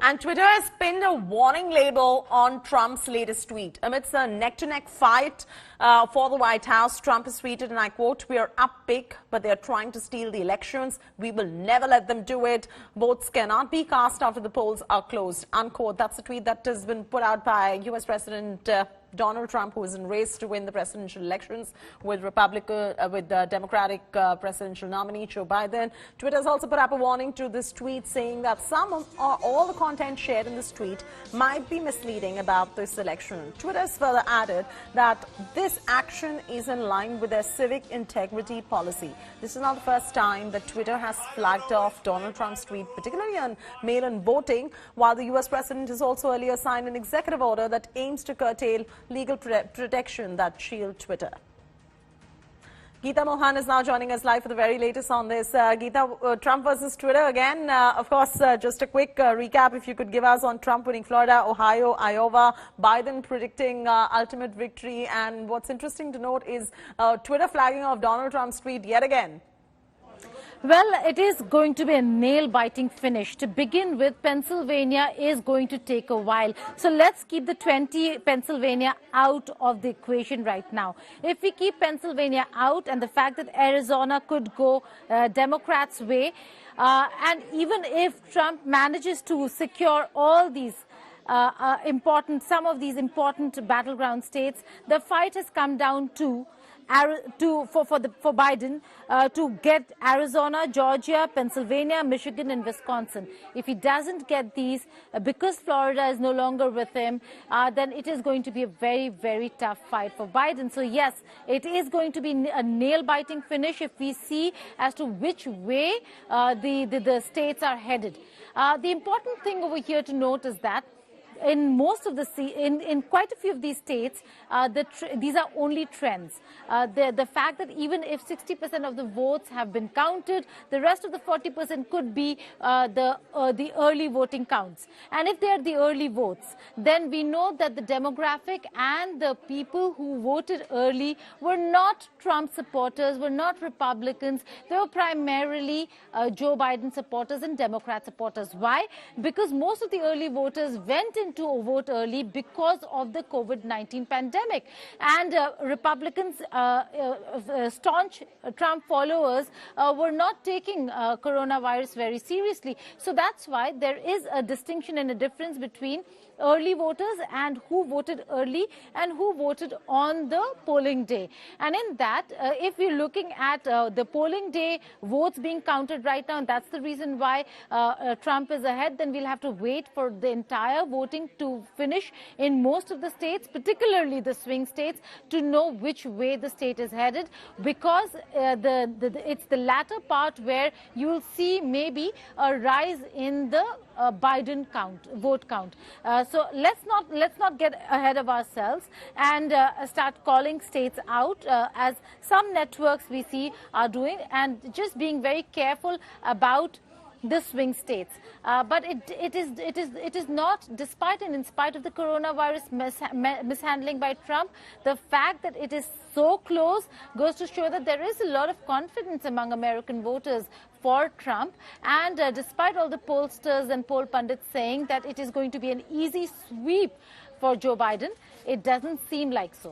And Twitter has pinned a warning label on Trump's latest tweet. Amidst a neck-to-neck fight for the White House, Trump has tweeted, and I quote, "We are up big, but they are trying to steal the elections. We will never let them do it. Votes cannot be cast after the polls are closed," unquote. That's a tweet that has been put out by U.S. President Donald Trump, who is in race to win the presidential elections with the Democratic presidential nominee Joe Biden. Twitter has also put up a warning to this tweet, saying that some or all the content shared in this tweet might be misleading about this election. Twitter has further added that this action is in line with their civic integrity policy. This is not the first time that Twitter has flagged off Donald Trump's tweet, particularly on mail-in voting, while the U.S. president has also earlier signed an executive order that aims to curtail legal protection that shield Twitter. Geeta Mohan is now joining us live for the very latest on this. Geeta, Trump versus Twitter again. Of course, just a quick recap, if you could give us on Trump winning Florida, Ohio, Iowa, Biden predicting ultimate victory. And what's interesting to note is Twitter flagging off Donald Trump's tweet yet again. Well, it is going to be a nail-biting finish. To begin with, Pennsylvania is going to take a while. So let's keep the 20 Pennsylvania out of the equation right now. If we keep Pennsylvania out and the fact that Arizona could go Democrats' way, and even if Trump manages to secure all these some of these important battleground states, the fight has come down to for Biden to get Arizona, Georgia, Pennsylvania, Michigan, and Wisconsin. If he doesn't get these, because Florida is no longer with him, then it is going to be a very, very tough fight for Biden. So yes, it is going to be a nail-biting finish if we see as to which way the states are headed. The important thing over here to note is that in most of in quite a few of these states, these are only trends. The fact that even if 60% of the votes have been counted, the rest of the 40% could be the early voting counts. And if they are the early votes, then we know that the demographic and the people who voted early were not Trump supporters, were not Republicans. They were primarily Joe Biden supporters and Democrat supporters. Why? Because most of the early voters went into a vote early because of the COVID-19 pandemic. And Republicans, staunch Trump followers, were not taking coronavirus very seriously. So that's why there is a distinction and a difference between early voters and who voted early and who voted on the polling day. And in that, if we're looking at the polling day votes being counted right now, and that's the reason why Trump is ahead, then we'll have to wait for the entire voting to finish in most of the states, particularly the swing states, to know which way the state is headed, because it's the latter part where you will see maybe a rise in the Biden vote count. So let's not get ahead of ourselves and start calling states out, as some networks we see are doing, and just being very careful about the swing states. But it is not, despite and in spite of the coronavirus mishandling by Trump, the fact that it is so close goes to show that there is a lot of confidence among American voters for Trump. And despite all the pollsters and poll pundits saying that it is going to be an easy sweep for Joe Biden, it doesn't seem like so.